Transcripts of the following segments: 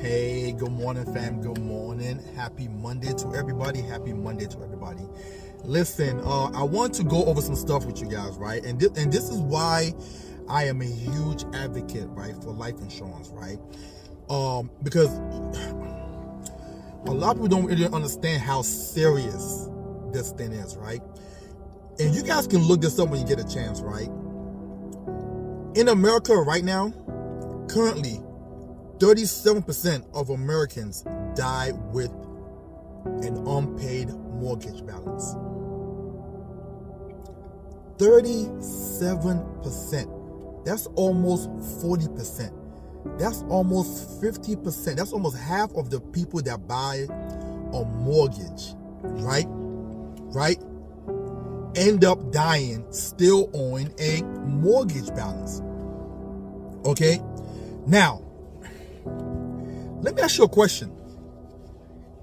Hey, good morning, fam. Good morning. Happy Monday to everybody. Listen, I want to go over some stuff with you guys, right? And this is why I am a huge advocate, right, for life insurance, right? Because a lot of people don't really understand how serious this thing is, right? And you guys can look this up when you get a chance, right? In America right now, currently, 37% of Americans die with an unpaid mortgage balance. 37%. That's almost 40%. That's almost 50%. That's almost half of the people that buy a mortgage, right? End up dying still owing a mortgage balance. Okay? Now, let me ask you a question.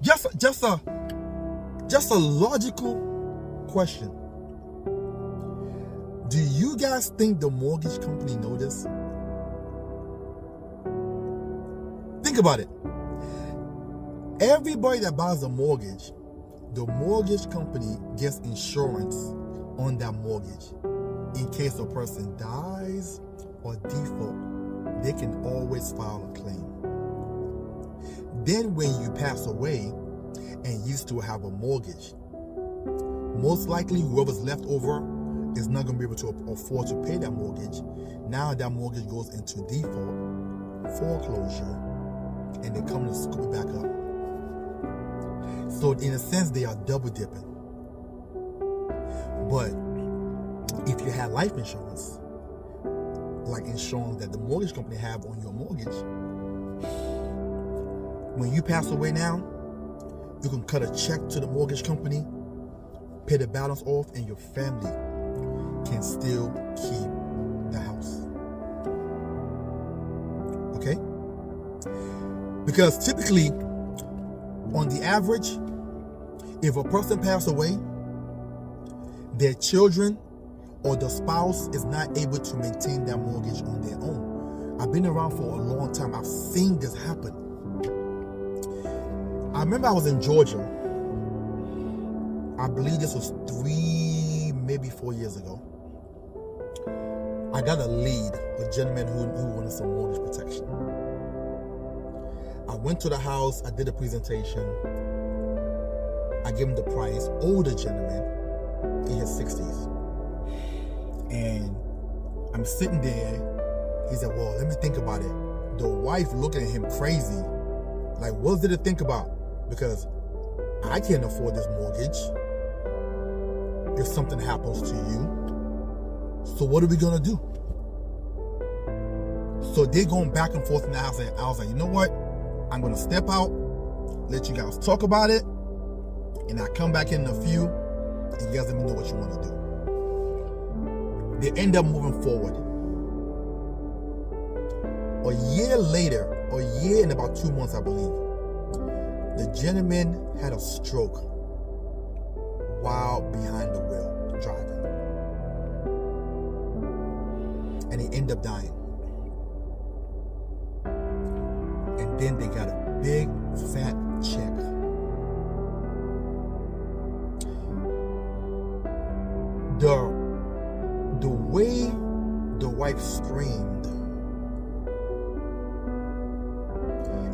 Just a logical question. Do you guys think the mortgage company know this? Think about it. Everybody that buys a mortgage, the mortgage company gets insurance on that mortgage. In case a person dies or default, they can always file a claim. Then when you pass away and you still have a mortgage, most likely whoever's left over is not going to be able to afford to pay that mortgage. Now that mortgage goes into default, foreclosure, and they come to scoop it back up. So in a sense, they are double dipping. But if you had life insurance, like insurance that the mortgage company have on your mortgage, when you pass away now, you can cut a check to the mortgage company, pay the balance off, and your family can still keep the house. Okay? Because typically, on the average, if a person passes away, their children or the spouse is not able to maintain that mortgage on their own. I've been around for a long time. I've seen this happen. I remember I was in Georgia. I believe this was 3, maybe 4 years ago. I got a lead, a gentleman who wanted some mortgage protection. I went to the house, I did a presentation. I gave him the price, older gentleman in his 60s. And I'm sitting there, he said, well, let me think about it. The wife looking at him crazy, like, what's there to think about? Because I can't afford this mortgage if something happens to you. So what are we gonna do? So they're going back and forth in the house, and I was like, you know what? I'm gonna step out, let you guys talk about it, and I'll come back in a few, and you guys let me know what you wanna do. They end up moving forward. A year later, a year and about 2 months, I believe, the gentleman had a stroke while behind the wheel driving. And he ended up dying. And then they got a big fat check. The way the wife screamed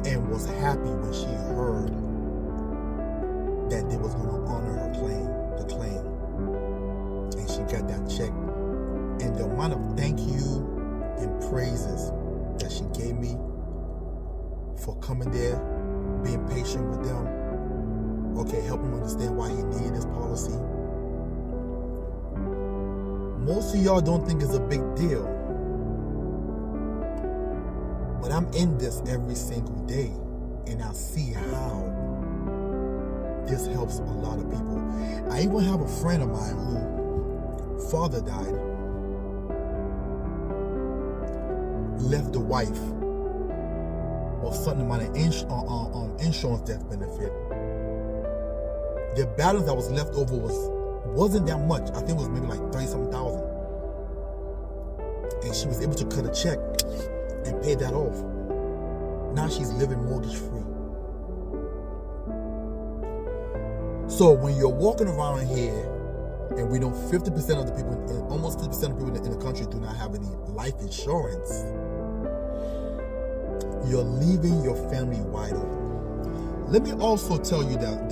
and was happy when she heard that they was going to honor her the claim, and she got that check, and the amount of thank you and praises that she gave me for coming there, being patient with them, helping them understand why he needed this policy. Most of y'all don't think it's a big deal, but I'm in this every single day, and I see how this helps a lot of people. I even have a friend of mine who father died, left the wife or something about an insurance death benefit. The balance that was left over wasn't that much. I think it was maybe like 30-something thousand. And she was able to cut a check and pay that off. Now she's living mortgage free. So when you're walking around here, and we know 50% of the people, almost 50% of people in the country do not have any life insurance, you're leaving your family wide open. Let me also tell you that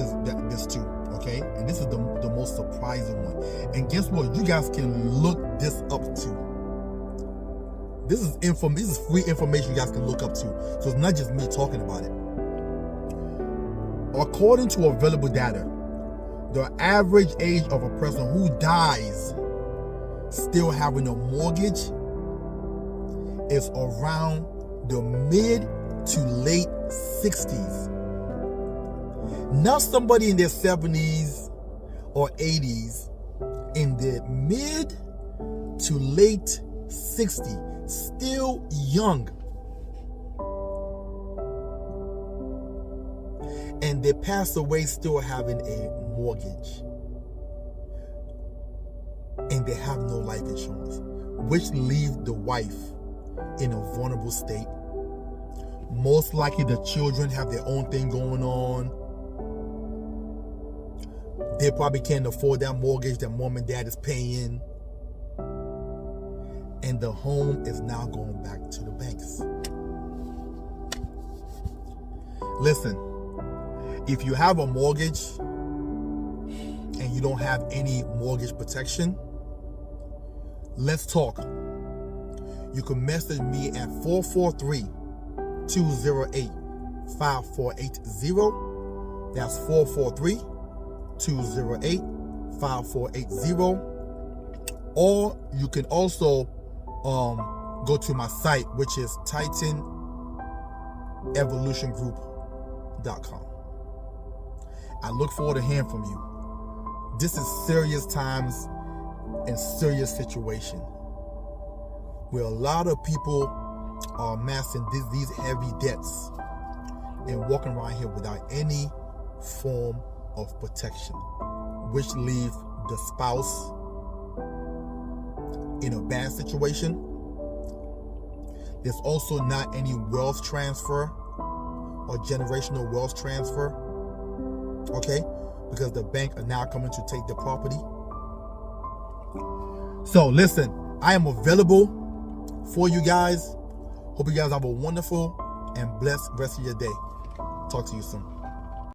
this too, okay? And this is the most surprising one. And guess what? You guys can look this up too. This is free information you guys can look up to. So it's not just me talking about it. According to available data, the average age of a person who dies still having a mortgage is around the mid to late 60s. Not somebody in their 70s or 80s, in the mid to late 60s, still young. And they pass away still having a mortgage. And they have no life insurance, which leaves the wife in a vulnerable state. Most likely the children have their own thing going on. They probably can't afford that mortgage that mom and dad is paying. And the home is now going back to the banks. Listen, if you have a mortgage and you don't have any mortgage protection, let's talk. You can message me at 443-208-5480. That's 443-208-5480. Or you can also go to my site, which is TitanEvolutionGroup.com. I look forward to hearing from you. This is serious times and serious situation where a lot of people are amassing these heavy debts and walking around here without any form of protection, which leaves the spouse in a bad situation. There's also not any wealth transfer or generational wealth transfer, okay? Because the bank are now coming to take the property. So listen, I am available for you guys. Hope you guys have a wonderful and blessed rest of your day. Talk to you soon.